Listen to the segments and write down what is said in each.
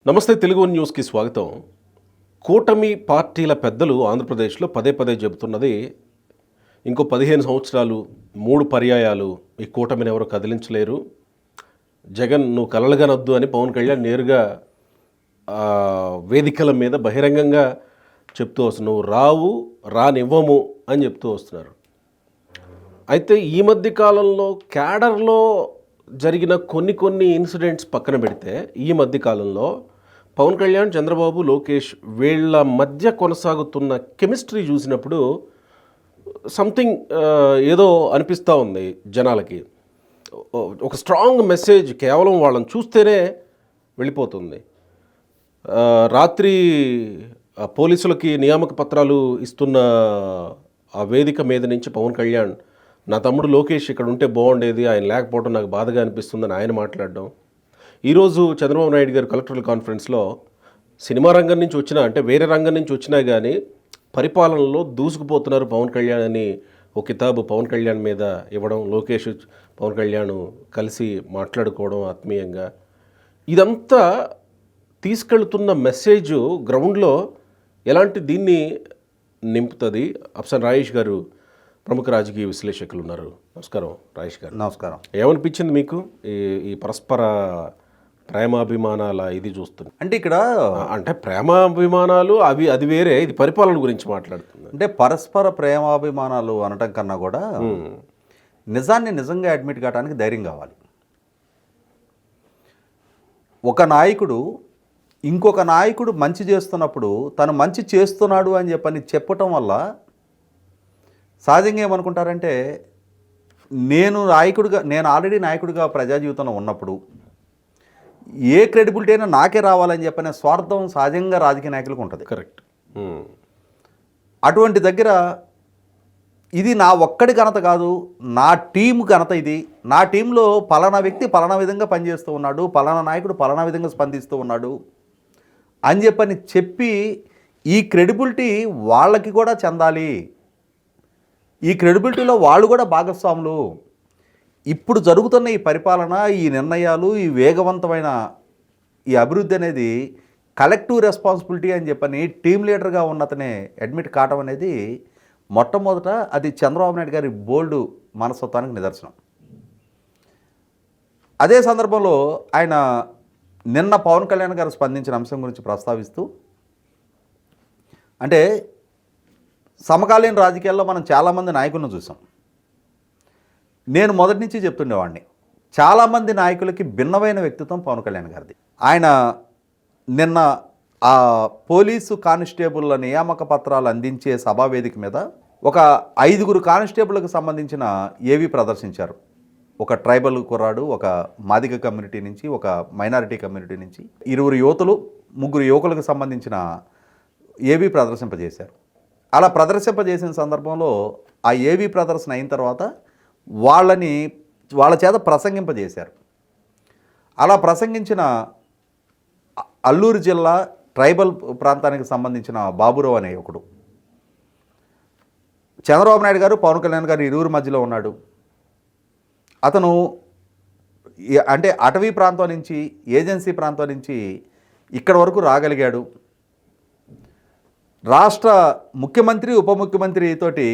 నమస్తే తెలుగు వన్ న్యూస్కి స్వాగతం. కూటమి పార్టీల పెద్దలు ఆంధ్రప్రదేశ్లో పదే పదే చెబుతున్నది ఇంకో 15 సంవత్సరాలు 3 పర్యాయాలు ఈ కూటమిని ఎవరు కదిలించలేరు. జగన్ నువ్వు కలలుగనొద్దు అని పవన్ కళ్యాణ్ నేరుగా వేదికల మీద బహిరంగంగా చెప్తూ వస్తున్నారు. నువ్వు రానివ్వము అని చెప్తూ వస్తున్నారు. అయితే ఈ మధ్య కాలంలో క్యాడర్లో జరిగిన కొన్ని ఇన్సిడెంట్స్ పక్కన పెడితే ఈ మధ్య కాలంలో పవన్ కళ్యాణ్, చంద్రబాబు, లోకేష్ వీళ్ళ మధ్య కొనసాగుతున్న కెమిస్ట్రీ చూసినప్పుడు సంథింగ్ ఏదో అనిపిస్తూ ఉంది జనాలకి. ఒక స్ట్రాంగ్ మెసేజ్ కేవలం వాళ్ళని చూస్తేనే వెళ్ళిపోతుంది. రాత్రి పోలీసులకి నియామక పత్రాలు ఇస్తున్న ఆ వేదిక మీద నుంచి పవన్ కళ్యాణ్ నా తమ్ముడు లోకేష్ ఇక్కడ ఉంటే బాగుండేది, ఆయన లేకపోవడం నాకు బాధగా అనిపిస్తుందని ఆయన మాట్లాడడం. ఈరోజు చంద్రబాబు నాయుడు గారు కలెక్టరల్ కాన్ఫరెన్స్లో సినిమా రంగం నుంచి వచ్చినా అంటే వేరే రంగం నుంచి వచ్చినా కానీ పరిపాలనలో దూసుకుపోతున్నారు పవన్ కళ్యాణ్ అని ఒక కితాబు పవన్ కళ్యాణ్ మీద ఇవ్వడం, లోకేష్ పవన్ కళ్యాణ్ కలిసి మాట్లాడుకోవడం ఆత్మీయంగా, ఇదంతా తీసుకెళ్తున్న మెసేజ్ గ్రౌండ్లో ఎలాంటి దీన్ని నింపుతుంది? అఫ్సన్ రాయేష్ గారు ప్రముఖ రాజకీయ విశ్లేషకులు ఉన్నారు. నమస్కారం రాయేష్ గారు. నమస్కారం. ఏమనిపించింది మీకు ఈ పరస్పర ప్రేమాభిమానాల ఇది చూస్తుంది? అంటే ఇక్కడ అంటే ప్రేమాభిమానాలు అది వేరే, ఇది పరిపాలన గురించి మాట్లాడుతుంది. అంటే పరస్పర ప్రేమాభిమానాలు అనటం కన్నా కూడా నిజాన్ని నిజంగా అడ్మిట్ కావడానికి ధైర్యం కావాలి. ఒక నాయకుడు ఇంకొక నాయకుడు మంచి చేస్తున్నప్పుడు తను మంచి చేస్తున్నాడు అని చెప్పటం వల్ల సహజంగా ఏమనుకుంటారంటే నేను ఆల్రెడీ నాయకుడిగా ప్రజా జీవితంలో ఉన్నప్పుడు ఏ క్రెడిబిలిటీ అయినా నాకే రావాలని చెప్పనే స్వార్థం సహజంగా రాజకీయ నాయకులకు ఉంటుంది. కరెక్ట్. అటువంటి దగ్గర ఇది నా ఒక్కడి ఘనత కాదు, నా టీం ఘనత. ఇది నా టీంలో పలానా వ్యక్తి పలానా విధంగా పనిచేస్తూ ఉన్నాడు, పలానా నాయకుడు పలానా విధంగా స్పందిస్తూ ఉన్నాడు అని చెప్పి ఈ క్రెడిబిలిటీ వాళ్ళకి కూడా చెందాలి, ఈ క్రెడిబిలిటీలో వాళ్ళు కూడా భాగస్వాములు. ఇప్పుడు జరుగుతున్న ఈ పరిపాలన, ఈ నిర్ణయాలు, ఈ వేగవంతమైన ఈ అభివృద్ధి అనేది కలెక్టివ్ రెస్పాన్సిబిలిటీ అని టీం లీడర్గా ఉన్నతనే అడ్మిట్ కావడం అనేది మొట్టమొదట అది చంద్రబాబు నాయుడు గారి బోల్డ్ మనస్తత్వానికి నిదర్శనం. అదే సందర్భంలో ఆయన నిన్న పవన్ కళ్యాణ్ గారు స్పందించిన అంశం గురించి ప్రస్తావిస్తూ, అంటే సమకాలీన రాజకీయాల్లో మనం చాలామంది నాయకులను చూసాం. నేను మొదటి నుంచి చెప్తుండేవాడిని, చాలామంది నాయకులకి భిన్నమైన వ్యక్తిత్వం పవన్ కళ్యాణ్ గారిది. ఆయన నిన్న ఆ పోలీసు కానిస్టేబుల్ల నియామక పత్రాలు అందించే సభావేదిక మీద ఒక 5 కానిస్టేబుల్కి సంబంధించిన ఏవి ప్రదర్శించారు. ఒక ట్రైబల్ కుర్రాడు, ఒక మాదిగ కమ్యూనిటీ నుంచి, ఒక మైనారిటీ కమ్యూనిటీ నుంచి 20 యువతులు, 3 యువకులకు సంబంధించిన ఏవి ప్రదర్శింపజేశారు. అలా ప్రదర్శింపజేసిన సందర్భంలో ఆ ఏవి ప్రదర్శన అయిన తర్వాత వాళ్ళ చేత ప్రసంగింపజేశారు. అలా ప్రసంగించిన అల్లూరు జిల్లా ట్రైబల్ ప్రాంతానికి సంబంధించిన బాబురావు అనే యువకుడు, చంద్రబాబు నాయుడు గారు పవన్ కళ్యాణ్ గారు ఇరువురి మధ్యలో ఉన్నాడు. అతను అంటే అటవీ ప్రాంతం నుంచి, ఏజెన్సీ ప్రాంతం నుంచి ఇక్కడ వరకు రాగలిగాడు. రాష్ట్ర ముఖ్యమంత్రి, ఉప ముఖ్యమంత్రి తోటి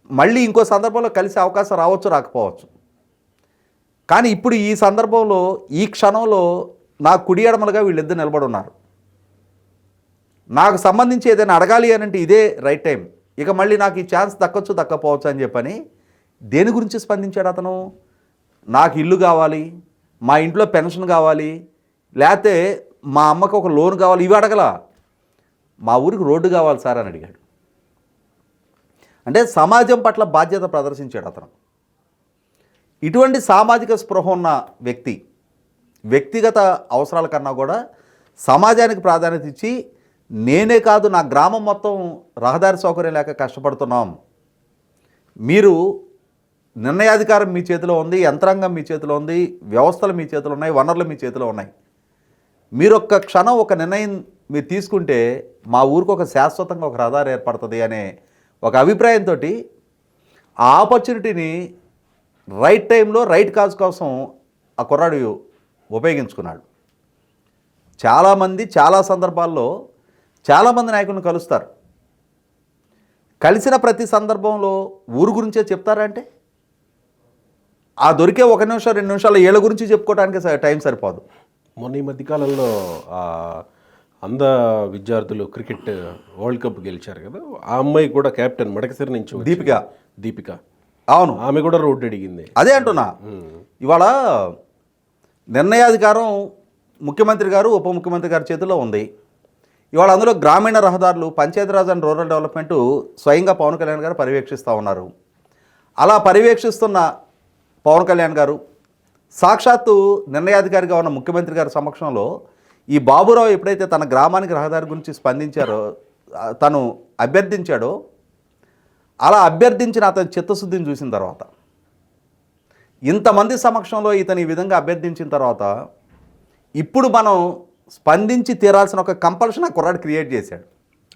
మళ్ళీ ఇంకో సందర్భంలో కలిసే అవకాశం రావచ్చు, రాకపోవచ్చు. కానీ ఇప్పుడు ఈ సందర్భంలో, ఈ క్షణంలో నాకు కుడి ఎడమలుగా వీళ్ళిద్దరు నిలబడి ఉన్నారు. నాకు సంబంధించి ఏదైనా అడగాలి అని అంటే ఇదే రైట్ టైం. ఇక మళ్ళీ నాకు ఈ ఛాన్స్ దక్కొచ్చు, దక్కపోవచ్చు అని చెప్పని దేని గురించి స్పందించాడు అతను? నాకు ఇల్లు కావాలి, మా ఇంట్లో పెన్షన్ కావాలి, లేకపోతే మా అమ్మకు ఒక లోన్ కావాలి, ఇవి అడగల. మా ఊరికి రోడ్డు కావాలి సార్ అని అడిగాడు. అంటే సమాజం పట్ల బాధ్యత ప్రదర్శించాడు అతను. ఇటువంటి సామాజిక స్పృహ ఉన్న వ్యక్తి వ్యక్తిగత అవసరాల కన్నా కూడా సమాజానికి ప్రాధాన్యత ఇచ్చి, నేనే కాదు నా గ్రామం మొత్తం రహదారి సౌకర్యం లేక కష్టపడుతున్నాం, మీరు నిర్ణయాధికారం మీ చేతిలో ఉంది, యంత్రాంగం మీ చేతిలో ఉంది, వ్యవస్థలు మీ చేతిలో ఉన్నాయి, వనరులు మీ చేతిలో ఉన్నాయి, మీరు ఒక్క క్షణం ఒక నిర్ణయం మీరు తీసుకుంటే మా ఊరికి ఒక శాశ్వతంగా ఒక రహదారి ఏర్పడుతుంది అనే ఒక అభిప్రాయంతో ఆ ఆపర్చునిటీని రైట్ టైంలో రైట్ కాజ్ కోసం ఆ కుర్రాడు ఉపయోగించుకున్నాడు. చాలామంది చాలా సందర్భాల్లో చాలామంది నాయకులను కలుస్తారు. కలిసిన ప్రతి సందర్భంలో ఊరు గురించే చెప్తారంటే ఆ దొరికే 1 నిమిషం 2 నిమిషాలు ఏళ్ళ గురించి చెప్పుకోవడానికి టైం సరిపోదు. మొన్న ఈ మధ్యకాలంలో ఆ అంధ విద్యార్థులు క్రికెట్ వరల్డ్ కప్ గెలిచారు కదా, ఆ అమ్మాయి కూడా కెప్టెన్ మడకసిరి నుంచి వచ్చింది. దీపిక అవును, ఆమె కూడా రోడ్డు అడిగింది. అదే అంటున్నా. ఇవాళ నిర్ణయాధికారం ముఖ్యమంత్రి గారు ఉప ముఖ్యమంత్రి గారి చేతిలో ఉంది. ఇవాళ అందులో గ్రామీణ రహదారులు, పంచాయతీరాజ్ అండ్ రూరల్ డెవలప్మెంట్ స్వయంగా పవన్ కళ్యాణ్ గారు పర్యవేక్షిస్తూ ఉన్నారు. అలా పర్యవేక్షిస్తున్న పవన్ కళ్యాణ్ గారు సాక్షాత్తు నిర్ణయాధికారిగా ఉన్న ముఖ్యమంత్రి గారి సమక్షంలో ఈ బాబురావు ఎప్పుడైతే తన గ్రామానికి రహదారి గురించి స్పందించారో, తను అభ్యర్థించాడో, అలా అభ్యర్థించిన అతని చిత్తశుద్ధిని చూసిన తర్వాత, ఇంతమంది సమక్షంలో ఇతను ఈ విధంగా అభ్యర్థించిన తర్వాత ఇప్పుడు మనం స్పందించి తీరాల్సిన ఒక కంపల్షన్ ఆ కుర్రాడు క్రియేట్ చేశాడు.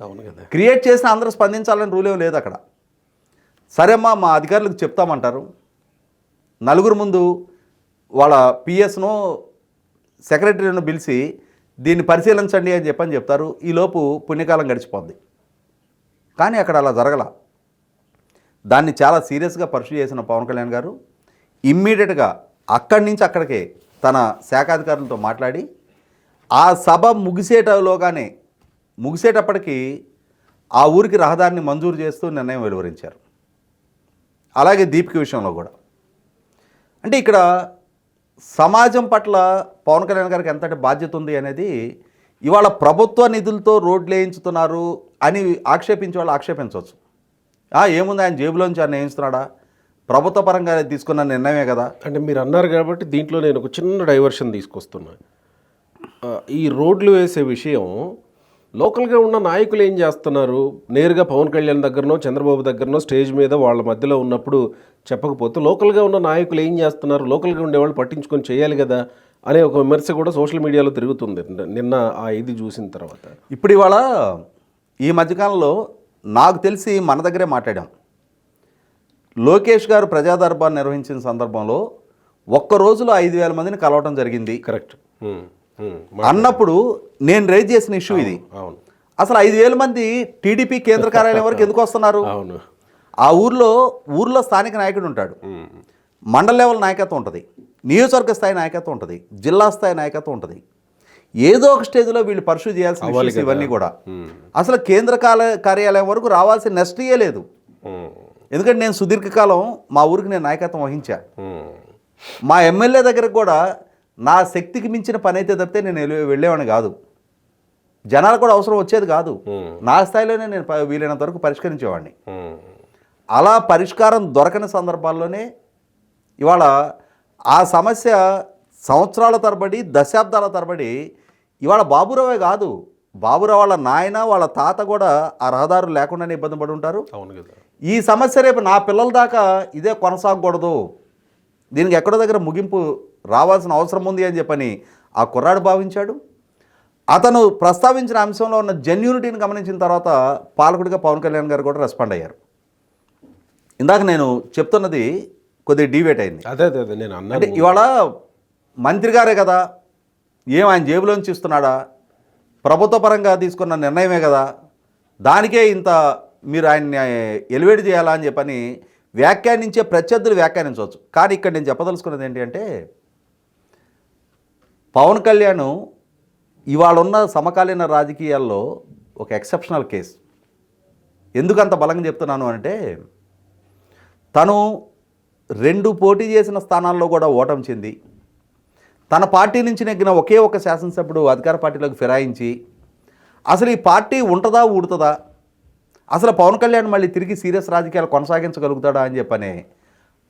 అవును కదా, క్రియేట్ చేసిన అందరూ స్పందించాలని రూల్ ఏం లేదు అక్కడ. సరేమ్మా మా అధికారులకు చెప్తామంటారు, నలుగురు ముందు వాళ్ళ పిఎస్ను సెక్రటరీను పిలిచి దీన్ని పరిశీలించండి అని చెప్తారు. ఈలోపు పుణ్యకాలం గడిచిపోద్ది. కానీ అక్కడ అలా జరగల. దాన్ని చాలా సీరియస్గా పర్సూ చేసిన పవన్ కళ్యాణ్ గారు ఇమ్మీడియట్గా అక్కడి నుంచి అక్కడికే తన శాఖాధికారులతో మాట్లాడి ఆ సభ ముగిసేటప్పటికీ ఆ ఊరికి రహదారిని మంజూరు చేస్తూ నిర్ణయం వెలువరించారు. అలాగే దీపిక విషయంలో కూడా. అంటే ఇక్కడ సమాజం పట్ల పవన్ కళ్యాణ్ గారికి ఎంతటి బాధ్యత ఉంది అనేది, ఇవాళ ప్రభుత్వ నిధులతో రోడ్లు వేయించుతున్నారు అని ఆక్షేపించే వాళ్ళు ఆక్షేపించవచ్చు. ఏముంది, ఆయన జేబులోంచి ఆయన వేయించుతున్నాడా, ప్రభుత్వ పరంగా తీసుకున్న నిర్ణయమే కదా. అంటే మీరు అన్నారు కాబట్టి దీంట్లో నేను ఒక చిన్న డైవర్షన్ తీసుకొస్తున్నా. ఈ రోడ్లు వేసే విషయం లోకల్గా ఉన్న నాయకులు ఏం చేస్తున్నారు, నేరుగా పవన్ కళ్యాణ్ దగ్గరనో చంద్రబాబు దగ్గరనో స్టేజ్ మీద వాళ్ళ మధ్యలో ఉన్నప్పుడు చెప్పకపోతే లోకల్గా ఉన్న నాయకులు ఏం చేస్తున్నారు, లోకల్గా ఉండేవాళ్ళు పట్టించుకొని చేయాలి కదా అనే ఒక విమర్శ కూడా సోషల్ మీడియాలో తిరుగుతుంది నిన్న ఆ ఇది చూసిన తర్వాత. ఇప్పుడు ఇవాళ ఈ మధ్యకాలంలో నాకు తెలిసి మన దగ్గరే మాట్లాడాం. లోకేష్ గారు ప్రజా దర్బార్ నిర్వహించిన సందర్భంలో ఒక్క రోజులో 5,000 మందిని కలవటం జరిగింది. కరెక్ట్ అన్నప్పుడు నేను రైజ్ చేసిన ఇష్యూ ఇది. అవును, అసలు 5,000 మంది టీడీపీ కేంద్ర కార్యాలయం వరకు ఎందుకు వస్తున్నారు? అవును, ఆ ఊర్లో స్థానిక నాయకుడు ఉంటాడు, మండల లెవెల్ నాయకత్వం ఉంటుంది, నియోజకవర్గ స్థాయి నాయకత్వం ఉంటుంది, జిల్లా స్థాయి నాయకత్వం ఉంటుంది. ఏదో ఒక స్టేజ్లో వీళ్ళు పర్సూ చేయాల్సిన ఇష్యూస్ ఇవన్నీ కూడా. అసలు కేంద్ర కార్యాలయం వరకు రావాల్సిన నెస్టీయే లేదు. ఎందుకంటే నేను సుదీర్ఘకాలం మా ఊరికి నేను నాయకత్వం వహించా. మా ఎమ్మెల్యే దగ్గరకు కూడా నా శక్తికి మించిన పని అయితే తప్పితే నేను వెళ్ళేవాడిని కాదు. జనాలు కూడా అవసరం వచ్చేది కాదు. నా స్థాయిలోనే నేను వీలైనంత వరకు పరిష్కరించేవాడిని. అలా పరిష్కారం దొరకని సందర్భాల్లోనే ఇవాళ ఆ సమస్య సంవత్సరాల తరబడి, దశాబ్దాల తరబడి ఇవాళ బాబురావే కాదు, బాబురావు వాళ్ళ నాయన, వాళ్ళ తాత కూడా ఆ రహదారులు లేకుండానే ఇబ్బంది పడి ఉంటారు. అవును కదా. ఈ సమస్య రేపు నా పిల్లల దాకా ఇదే కొనసాగకూడదు, దీనికి ఎక్కడో దగ్గర ముగింపు రావాల్సిన అవసరం ఉంది అని చెప్పని ఆ కుర్రాడు భావించాడు. అతను ప్రస్తావించిన అంశంలో ఉన్న జెన్యూనిటీని గమనించిన తర్వాత పాలకుడిగా పవన్ కళ్యాణ్ గారు కూడా రెస్పాండ్ అయ్యారు. ఇందాక నేను చెప్తున్నది కొద్దిగా డివేట్ అయింది. అదే నేను అన్నా. అంటే ఇవాళ మంత్రి గారే కదా, ఆయన జేబులోంచి ఇస్తున్నాడా, ప్రభుత్వ పరంగా తీసుకున్న నిర్ణయమే కదా, దానికే ఇంత మీరు ఆయన్ని ఎలివేట్ చేయాలా అని చెప్పని వ్యాఖ్యానించే ప్రత్యర్థులు వ్యాఖ్యానించవచ్చు. కానీ ఇక్కడ నేను చెప్పదలుచుకున్నది ఏంటి అంటే, పవన్ కళ్యాణ్ ఇవాళ ఉన్న సమకాలీన రాజకీయాల్లో ఒక ఎక్సెప్షనల్ కేసు. ఎందుకంత బలంగా చెప్తున్నాను అంటే, తను 2 పోటీ చేసిన స్థానాల్లో కూడా ఓటమి చెంది, తన పార్టీ నుంచి నెగ్గిన ఒకే ఒక శాసనసభ్యుడు అధికార పార్టీలోకి ఫిరాయించి, అసలు ఈ పార్టీ ఉంటుందా ఊడుతుందా, అసలు పవన్ కళ్యాణ్ మళ్ళీ తిరిగి సీరియస్ రాజకీయాలు కొనసాగించగలుగుతాడా అని చెప్పనే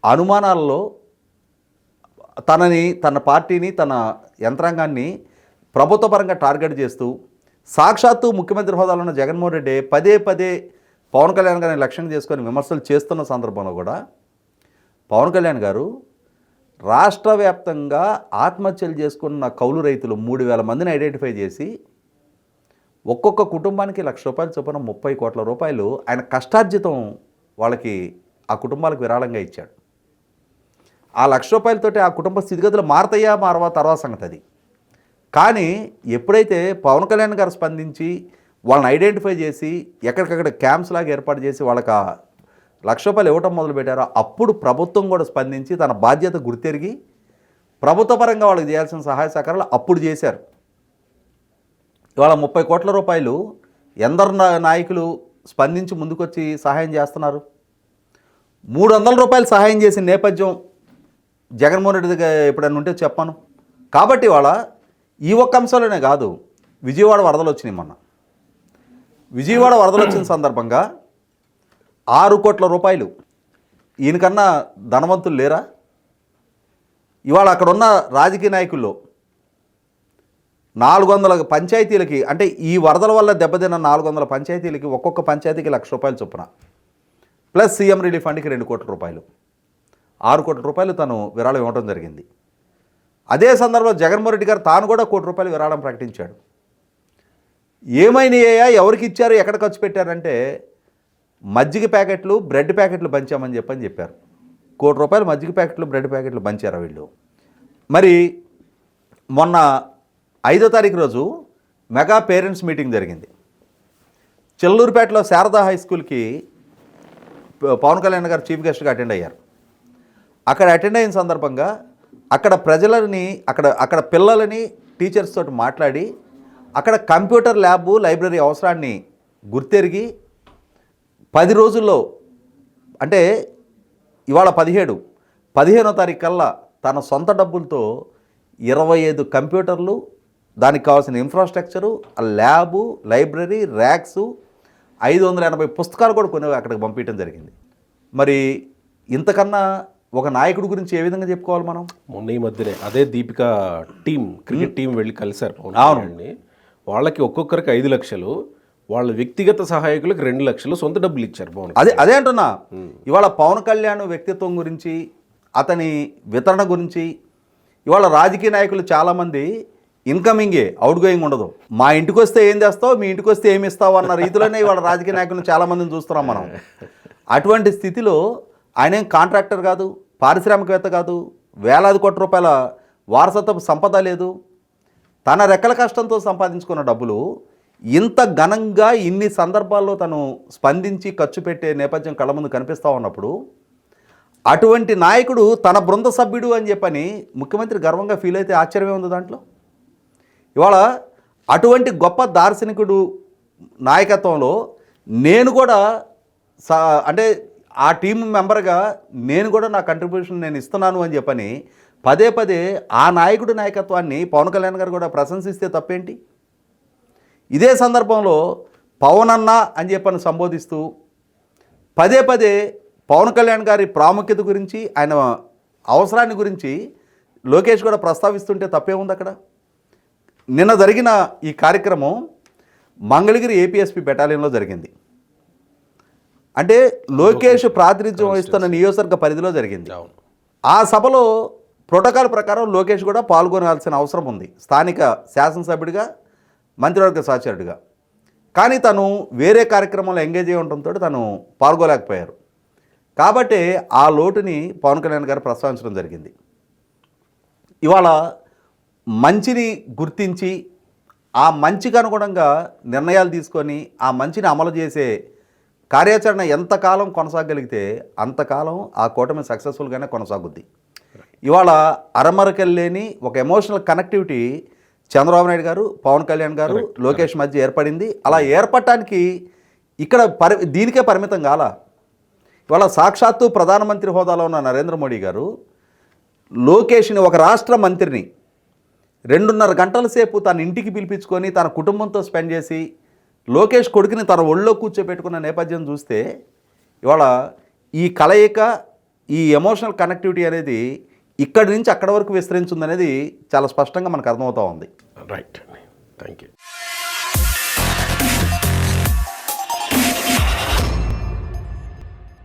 అనుమానాల్లో తన పార్టీని, తన యంత్రాంగాన్ని ప్రభుత్వ పరంగా టార్గెట్ చేస్తూ, సాక్షాత్తు ముఖ్యమంత్రి హోదాలో ఉన్న జగన్మోహన్ రెడ్డి పదే పవన్ కళ్యాణ్ గారిని లక్ష్యంగా చేసుకొని విమర్శలు చేస్తున్న సందర్భంలో కూడా పవన్ కళ్యాణ్ గారు రాష్ట్ర వ్యాప్తంగా ఆత్మహత్యలు చేసుకున్న కౌలు రైతులు 3,000 మందిని ఐడెంటిఫై చేసి ఒక్కొక్క కుటుంబానికి ₹1,00,000 చొప్పున 30 కోట్ల రూపాయలు ఆయన కష్టార్జితం వాళ్ళకి, ఆ కుటుంబాలకు విరాళంగా ఇచ్చాడు. ఆ ₹1,00,000 ఆ కుటుంబ స్థితిగతులు మారతాయా మారవా తర్వాత సంగతి. అది కానీ ఎప్పుడైతే పవన్ కళ్యాణ్ గారు స్పందించి వాళ్ళని ఐడెంటిఫై చేసి ఎక్కడికక్కడ క్యాంప్స్ లాగా ఏర్పాటు చేసి వాళ్ళకి ₹1,00,000 ఇవ్వటం మొదలుపెట్టారో అప్పుడు ప్రభుత్వం కూడా స్పందించి తన బాధ్యత గుర్తెరిగి ప్రభుత్వ పరంగా వాళ్ళకి చేయాల్సిన సహాయ సహకారాలు అప్పుడు చేశారు. ఇవాళ ₹30 కోట్ల ఎందరు నాయకులు స్పందించి ముందుకొచ్చి సహాయం చేస్తున్నారు. ₹300 సహాయం చేసిన నేపథ్యం జగన్మోహన్ రెడ్డి దగ్గర ఎప్పుడైనా ఉంటే చెప్పాను. కాబట్టి ఇవాళ ఈ ఒక్క అంశాలనే కాదు, విజయవాడ వరదలు వచ్చినాయి. మొన్న విజయవాడ వరదలు వచ్చిన సందర్భంగా ₹6 కోట్ల ఈయనకన్నా ధనవంతులు లేరా? ఇవాళ అక్కడ ఉన్న రాజకీయ నాయకుల్లో 400 పంచాయతీలకి, అంటే ఈ వరదల వల్ల దెబ్బతిన్న 400 పంచాయతీలకి ఒక్కొక్క పంచాయతీకి ₹1,00,000 చొప్పున ప్లస్ సీఎం రిలీఫ్ ఫండ్కి ₹2 కోట్ల ₹6 కోట్ల తను విరాళం ఇవ్వడం జరిగింది. అదే సందర్భంలో జగన్మోహన్ రెడ్డి గారు తాను కూడా ₹1 కోటి విరాళం ప్రకటించాడు. ఏమైనాయా, ఎవరికి ఇచ్చారు, ఎక్కడ ఖర్చు పెట్టారంటే మజ్జిగ ప్యాకెట్లు, బ్రెడ్ ప్యాకెట్లు పంచామని చెప్పారు. ₹1 కోటి మజ్జిగ ప్యాకెట్లు, బ్రెడ్ ప్యాకెట్లు పంచారు వీళ్ళు. మరి మొన్న 5వ తారీఖు రోజు మెగా పేరెంట్స్ మీటింగ్ జరిగింది. చెల్లూరుపేటలో శారదా హై స్కూల్కి పవన్ కళ్యాణ్ గారు చీఫ్ గెస్ట్గా అటెండ్ అయ్యారు. అక్కడ అటెండ్ అయిన సందర్భంగా అక్కడ ప్రజలని, అక్కడ పిల్లలని టీచర్స్ తోటి మాట్లాడి అక్కడ కంప్యూటర్ ల్యాబు, లైబ్రరీ అవసరాన్ని గుర్తెరిగి 10 రోజుల్లో, అంటే ఇవాళ 15వ తారీఖు కల్లా తన సొంత డబ్బులతో 25 కంప్యూటర్లు, దానికి కావాల్సిన ఇన్ఫ్రాస్ట్రక్చరు, ల్యాబు, లైబ్రరీ, ర్యాక్సు, 580 పుస్తకాలు కూడా కొన్ని అక్కడికి పంపించడం జరిగింది. మరి ఇంతకన్నా ఒక నాయకుడి గురించి ఏ విధంగా చెప్పుకోవాలి మనం? మొన్న ఈ మధ్యనే అదే దీపిక టీం, క్రికెట్ టీం వెళ్ళి కలిశారు పవన్ కళ్యాణ్ని. వాళ్ళకి ఒక్కొక్కరికి 5 లక్షలు, వాళ్ళ వ్యక్తిగత సహాయకులకు 2 లక్షలు సొంత డబ్బులు ఇచ్చారు పవన్. అదే అంటున్నా. ఇవాళ పవన్ కళ్యాణ్ వ్యక్తిత్వం గురించి, అతని వితరణ గురించి ఇవాళ రాజకీయ నాయకులు చాలామంది ఇన్కమింగే, అవుట్ గోయింగ్ ఉండదు. మా ఇంటికి వస్తే ఏం చేస్తావు, మీ ఇంటికి వస్తే ఏమి ఇస్తావు అన్న రీతిలోనే ఇవాళ రాజకీయ నాయకులను చాలామందిని చూస్తున్నాం మనం. అటువంటి స్థితిలో ఆయన ఏం కాంట్రాక్టర్ కాదు, పారిశ్రామికవేత్త కాదు, వేలాది కోట్ల రూపాయల వారసత్వపు సంపద లేదు. తన రెక్కల కష్టంతో సంపాదించుకున్న డబ్బులు ఇంత ఘనంగా ఇన్ని సందర్భాల్లో తను స్పందించి ఖర్చు పెట్టే నేపథ్యం కళ్ళ ముందు కనిపిస్తూ ఉన్నప్పుడు అటువంటి నాయకుడు తన బృంద సభ్యుడు అని చెప్పని ముఖ్యమంత్రి గర్వంగా ఫీల్ అయితే ఆశ్చర్యమే ఉంది దాంట్లో. ఇవాళ అటువంటి గొప్ప దార్శనికుడు నాయకత్వంలో నేను కూడా అంటే ఆ టీం మెంబర్గా నేను కూడా నా కంట్రిబ్యూషన్ నేను ఇస్తున్నాను అని చెప్పని పదే ఆ నాయకుడి నాయకత్వాన్ని పవన్ కళ్యాణ్ గారు కూడా ప్రశంసిస్తే తప్పేంటి? ఇదే సందర్భంలో పవన్ అన్న అని చెప్పని సంబోధిస్తూ పదే పవన్ కళ్యాణ్ గారి ప్రాముఖ్యత గురించి, ఆయన అవసరాన్ని గురించి లోకేష్ కూడా ప్రస్తావిస్తుంటే తప్పే ఉంది అక్కడ. నిన్న జరిగిన ఈ కార్యక్రమం మంగళగిరి ఏపీఎస్పీ బెటాలియన్లో జరిగింది. అంటే లోకేష్ ప్రాతినిధ్యం వహిస్తున్న నియోజకవర్గ పరిధిలో జరిగింది. ఆ సభలో ప్రోటోకాల్ ప్రకారం లోకేష్ కూడా పాల్గొనాల్సిన అవసరం ఉంది, స్థానిక శాసనసభ్యుడిగా, మంత్రివర్గ సహచరుడిగా. కానీ తను వేరే కార్యక్రమంలో ఎంగేజ్ అయి ఉండటంతో తను పాల్గొలేకపోయారు. కాబట్టి ఆ లోటుని పవన్ కళ్యాణ్ గారు ప్రస్తావించడం జరిగింది. ఇవాళ మంచిని గుర్తించి ఆ మంచికి అనుగుణంగా నిర్ణయాలు తీసుకొని ఆ మంచిని అమలు చేసే కార్యాచరణ ఎంతకాలం కొనసాగలిగితే అంతకాలం ఆ కూటమి సక్సెస్ఫుల్గానే కొనసాగుద్ది. ఇవాళ అరమరకెళ్ళేని ఒక ఎమోషనల్ కనెక్టివిటీ చంద్రబాబు నాయుడు గారు, పవన్ కళ్యాణ్ గారు, లోకేష్ మధ్య ఏర్పడింది. అలా ఏర్పడటానికి ఇక్కడ దీనికే పరిమితం కాల. ఇవాళ సాక్షాత్తు ప్రధానమంత్రి హోదాలో ఉన్న నరేంద్ర మోడీ గారు లోకేష్ని, ఒక రాష్ట్ర మంత్రిని 2.5 గంటల సేపు తన ఇంటికి పిలిపించుకొని తన కుటుంబంతో స్పెండ్ చేసి లోకేష్ కొడుకుని తన ఒళ్ళో కూర్చోబెట్టుకున్న నేపథ్యం చూస్తే ఇవాళ ఈ కలయిక, ఈ ఎమోషనల్ కనెక్టివిటీ అనేది ఇక్కడి నుంచి అక్కడి వరకు విస్తరించిందనేది చాలా స్పష్టంగా మనకు అర్థమవుతూ ఉంది. Right, thank you.